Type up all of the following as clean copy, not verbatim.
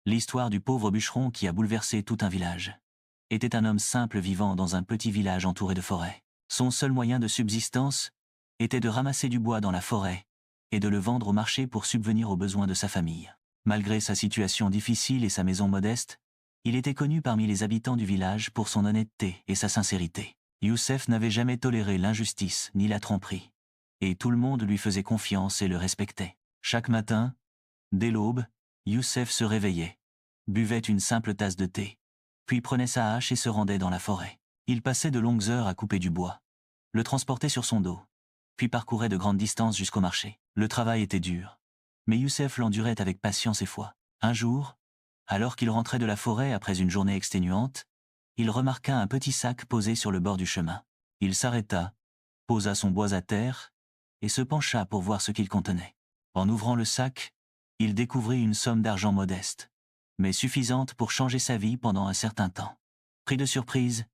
L'histoire du pauvre bûcheron qui a bouleversé tout un village. Était un homme simple vivant dans un petit village entouré de forêts. Son seul moyen de subsistance était de ramasser du bois dans la forêt et de le vendre au marché pour subvenir aux besoins de sa famille. Malgré sa situation difficile et sa maison modeste, il était connu parmi les habitants du village pour son honnêteté et sa sincérité. Youssef n'avait jamais toléré l'injustice ni la tromperie. Et tout le monde lui faisait confiance et le respectait. Chaque matin, dès l'aube, Youssef se réveillait, buvait une simple tasse de thé, puis prenait sa hache et se rendait dans la forêt. Il passait de longues heures à couper du bois, le transportait sur son dos, puis parcourait de grandes distances jusqu'au marché. Le travail était dur, mais Youssef l'endurait avec patience et foi. Un jour, alors qu'il rentrait de la forêt après une journée exténuante, il remarqua un petit sac posé sur le bord du chemin. Il s'arrêta, posa son bois à terre, et se pencha pour voir ce qu'il contenait. En ouvrant le sac, il découvrit une somme d'argent modeste, mais suffisante pour changer sa vie pendant un certain temps. Pris de surprise,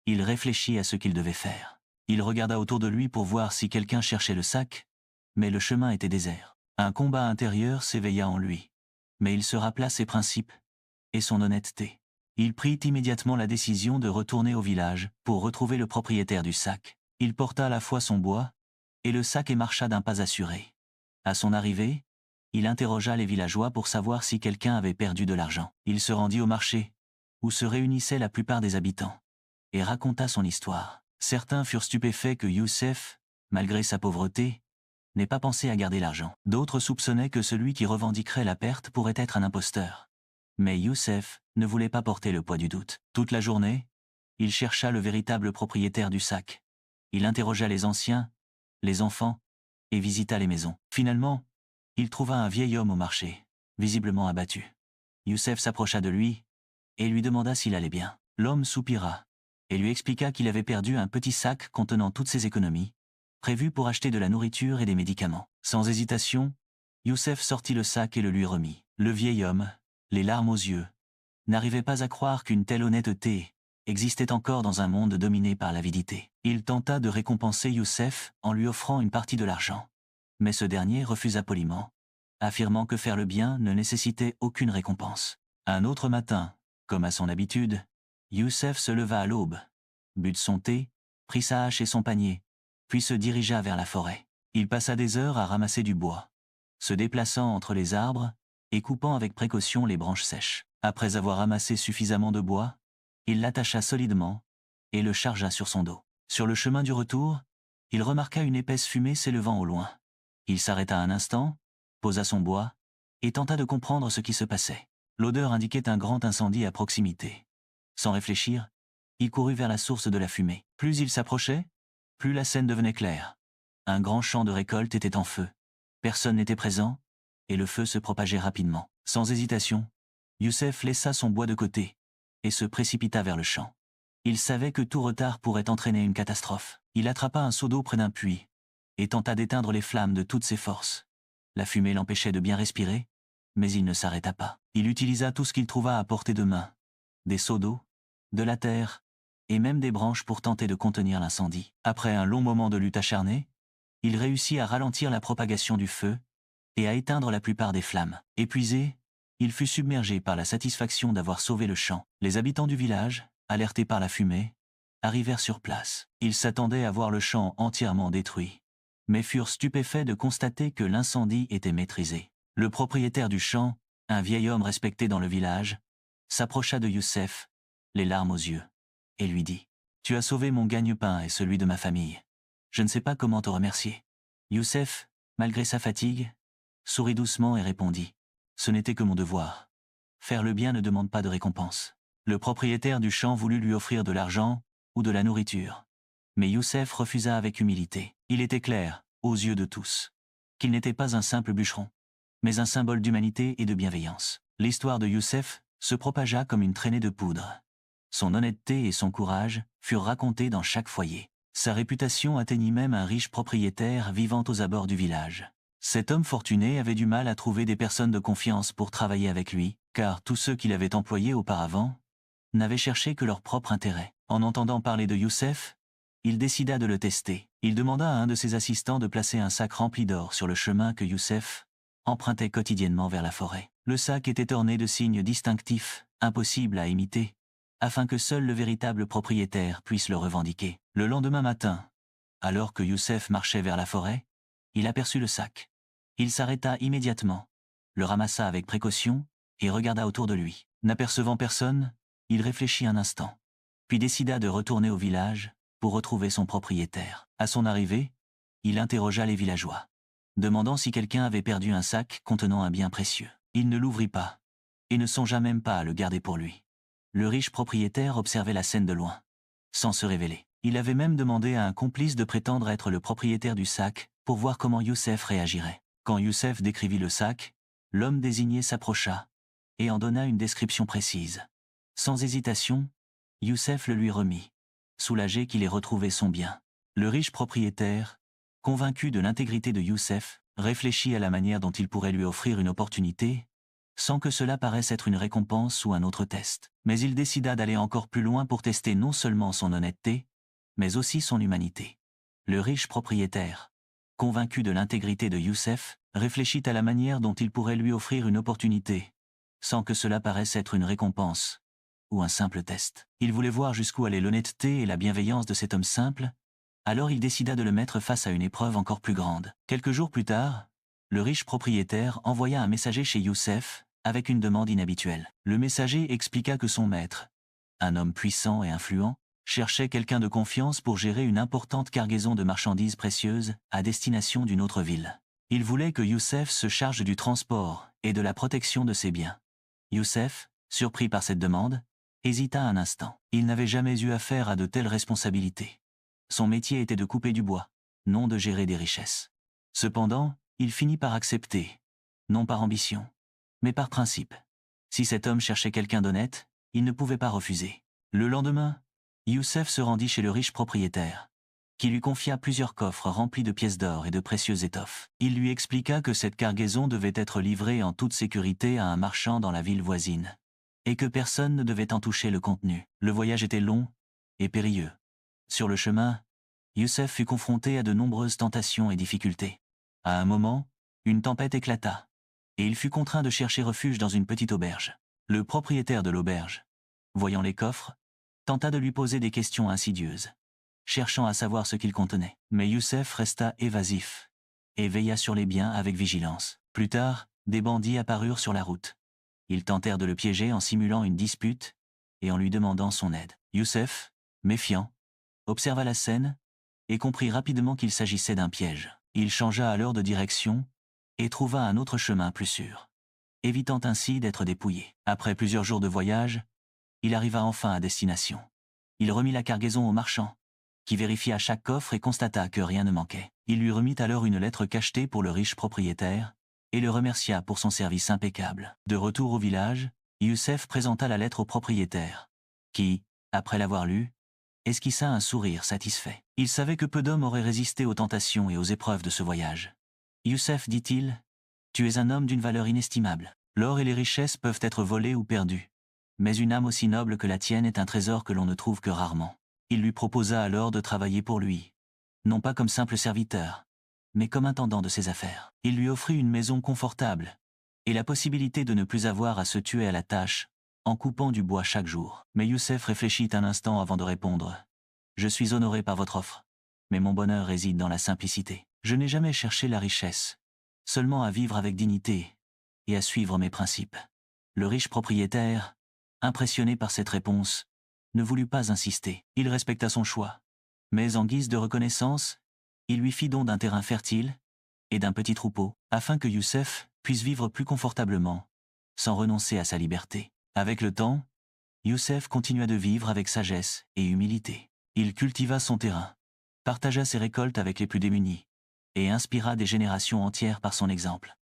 il réfléchit à ce qu'il devait faire. Il regarda autour de lui pour voir si quelqu'un cherchait le sac, mais le chemin était désert. Un combat intérieur s'éveilla en lui, mais il se rappela ses principes et son honnêteté. Il prit immédiatement la décision de retourner au village pour retrouver le propriétaire du sac. Il porta à la fois son bois et le sac et marcha d'un pas assuré. À son arrivée, il interrogea les villageois pour savoir si quelqu'un avait perdu de l'argent. Il se rendit au marché, où se réunissaient la plupart des habitants, et raconta son histoire. Certains furent stupéfaits que Youssef, malgré sa pauvreté, n'ait pas pensé à garder l'argent. D'autres soupçonnaient que celui qui revendiquerait la perte pourrait être un imposteur. Mais Youssef ne voulait pas porter le poids du doute. Toute la journée, il chercha le véritable propriétaire du sac. Il interrogea les anciens, les enfants, et visita les maisons. Finalement, il trouva un vieil homme au marché, visiblement abattu. Youssef s'approcha de lui et lui demanda s'il allait bien. L'homme soupira et lui expliqua qu'il avait perdu un petit sac contenant toutes ses économies, prévues pour acheter de la nourriture et des médicaments. Sans hésitation, Youssef sortit le sac et le lui remit. Le vieil homme, les larmes aux yeux, n'arrivait pas à croire qu'une telle honnêteté existait encore dans un monde dominé par l'avidité. Il tenta de récompenser Youssef en lui offrant une partie de l'argent, mais ce dernier refusa poliment, affirmant que faire le bien ne nécessitait aucune récompense. Un autre matin, comme à son habitude, Youssef se leva à l'aube, but de son thé, prit sa hache et son panier, puis se dirigea vers la forêt. Il passa des heures à ramasser du bois, se déplaçant entre les arbres et coupant avec précaution les branches sèches. Après avoir amassé suffisamment de bois, il l'attacha solidement et le chargea sur son dos. Sur le chemin du retour, il remarqua une épaisse fumée s'élevant au loin. Il s'arrêta un instant, posa son bois et tenta de comprendre ce qui se passait. L'odeur indiquait un grand incendie à proximité. Sans réfléchir, il courut vers la source de la fumée. Plus il s'approchait, plus la scène devenait claire. Un grand champ de récolte était en feu. Personne n'était présent, et le feu se propageait rapidement. Sans hésitation, Youssef laissa son bois de côté et se précipita vers le champ. Il savait que tout retard pourrait entraîner une catastrophe. Il attrapa un seau d'eau près d'un puits et tenta d'éteindre les flammes de toutes ses forces. La fumée l'empêchait de bien respirer, mais il ne s'arrêta pas. Il utilisa tout ce qu'il trouva à portée de main, des seaux d'eau, de la terre, et même des branches pour tenter de contenir l'incendie. Après un long moment de lutte acharnée, il réussit à ralentir la propagation du feu et à éteindre la plupart des flammes. Épuisé, il fut submergé par la satisfaction d'avoir sauvé le champ. Les habitants du village, alertés par la fumée, arrivèrent sur place. Ils s'attendaient à voir le champ entièrement détruit, mais furent stupéfaits de constater que l'incendie était maîtrisé. Le propriétaire du champ, un vieil homme respecté dans le village, s'approcha de Youssef, les larmes aux yeux, et lui dit « Tu as sauvé mon gagne-pain et celui de ma famille. Je ne sais pas comment te remercier. » Youssef, malgré sa fatigue, sourit doucement et répondit « Ce n'était que mon devoir. Faire le bien ne demande pas de récompense. » Le propriétaire du champ voulut lui offrir de l'argent ou de la nourriture, mais Youssef refusa avec humilité. Il était clair, aux yeux de tous, qu'il n'était pas un simple bûcheron, mais un symbole d'humanité et de bienveillance. L'histoire de Youssef se propagea comme une traînée de poudre. Son honnêteté et son courage furent racontés dans chaque foyer. Sa réputation atteignit même un riche propriétaire vivant aux abords du village. Cet homme fortuné avait du mal à trouver des personnes de confiance pour travailler avec lui, car tous ceux qu'il avait employés auparavant n'avaient cherché que leur propre intérêt. En entendant parler de Youssef, il décida de le tester. Il demanda à un de ses assistants de placer un sac rempli d'or sur le chemin que Youssef empruntait quotidiennement vers la forêt. Le sac était orné de signes distinctifs, impossibles à imiter, afin que seul le véritable propriétaire puisse le revendiquer. Le lendemain matin, alors que Youssef marchait vers la forêt, il aperçut le sac. Il s'arrêta immédiatement, le ramassa avec précaution et regarda autour de lui. N'apercevant personne, il réfléchit un instant, puis décida de retourner au village pour retrouver son propriétaire. À son arrivée, il interrogea les villageois, demandant si quelqu'un avait perdu un sac contenant un bien précieux. Il ne l'ouvrit pas, et ne songea même pas à le garder pour lui. Le riche propriétaire observait la scène de loin, sans se révéler. Il avait même demandé à un complice de prétendre être le propriétaire du sac pour voir comment Youssef réagirait. Quand Youssef décrivit le sac, l'homme désigné s'approcha et en donna une description précise. Sans hésitation, Youssef le lui remit, soulagé qu'il ait retrouvé son bien. Le riche propriétaire, convaincu de l'intégrité de Youssef, réfléchit à la manière dont il pourrait lui offrir une opportunité, sans que cela paraisse être une récompense ou un autre test. Mais il décida d'aller encore plus loin pour tester non seulement son honnêteté, mais aussi son humanité. Le riche propriétaire, convaincu de l'intégrité de Youssef, réfléchit à la manière dont il pourrait lui offrir une opportunité, sans que cela paraisse être une récompense ou un simple test. Il voulait voir jusqu'où allait l'honnêteté et la bienveillance de cet homme simple, alors il décida de le mettre face à une épreuve encore plus grande. Quelques jours plus tard, le riche propriétaire envoya un messager chez Youssef avec une demande inhabituelle. Le messager expliqua que son maître, un homme puissant et influent, cherchait quelqu'un de confiance pour gérer une importante cargaison de marchandises précieuses à destination d'une autre ville. Il voulait que Youssef se charge du transport et de la protection de ses biens. Youssef, surpris par cette demande, hésita un instant. Il n'avait jamais eu affaire à de telles responsabilités. Son métier était de couper du bois, non de gérer des richesses. Cependant, il finit par accepter, non par ambition, mais par principe. Si cet homme cherchait quelqu'un d'honnête, il ne pouvait pas refuser. Le lendemain, Youssef se rendit chez le riche propriétaire, qui lui confia plusieurs coffres remplis de pièces d'or et de précieuses étoffes. Il lui expliqua que cette cargaison devait être livrée en toute sécurité à un marchand dans la ville voisine, et que personne ne devait en toucher le contenu. Le voyage était long et périlleux. Sur le chemin, Youssef fut confronté à de nombreuses tentations et difficultés. À un moment, une tempête éclata, et il fut contraint de chercher refuge dans une petite auberge. Le propriétaire de l'auberge, voyant les coffres, tenta de lui poser des questions insidieuses, cherchant à savoir ce qu'ils contenaient. Mais Youssef resta évasif et veilla sur les biens avec vigilance. Plus tard, des bandits apparurent sur la route. Ils tentèrent de le piéger en simulant une dispute et en lui demandant son aide. Youssef, méfiant, observa la scène et comprit rapidement qu'il s'agissait d'un piège. Il changea alors de direction et trouva un autre chemin plus sûr, évitant ainsi d'être dépouillé. Après plusieurs jours de voyage, il arriva enfin à destination. Il remit la cargaison au marchand, qui vérifia chaque coffre et constata que rien ne manquait. Il lui remit alors une lettre cachetée pour le riche propriétaire et le remercia pour son service impeccable. De retour au village, Youssef présenta la lettre au propriétaire, qui, après l'avoir lue, esquissa un sourire satisfait. Il savait que peu d'hommes auraient résisté aux tentations et aux épreuves de ce voyage. « Youssef, dit-il, tu es un homme d'une valeur inestimable. L'or et les richesses peuvent être volés ou perdus, mais une âme aussi noble que la tienne est un trésor que l'on ne trouve que rarement. » Il lui proposa alors de travailler pour lui, non pas comme simple serviteur, mais comme intendant de ses affaires. Il lui offrit une maison confortable et la possibilité de ne plus avoir à se tuer à la tâche en coupant du bois chaque jour. Mais Youssef réfléchit un instant avant de répondre. « Je suis honoré par votre offre, mais mon bonheur réside dans la simplicité. Je n'ai jamais cherché la richesse, seulement à vivre avec dignité et à suivre mes principes. » Le riche propriétaire, impressionné par cette réponse, ne voulut pas insister. Il respecta son choix, mais en guise de reconnaissance, il lui fit don d'un terrain fertile et d'un petit troupeau, afin que Youssef puisse vivre plus confortablement, sans renoncer à sa liberté. Avec le temps, Youssef continua de vivre avec sagesse et humilité. Il cultiva son terrain, partagea ses récoltes avec les plus démunis, et inspira des générations entières par son exemple.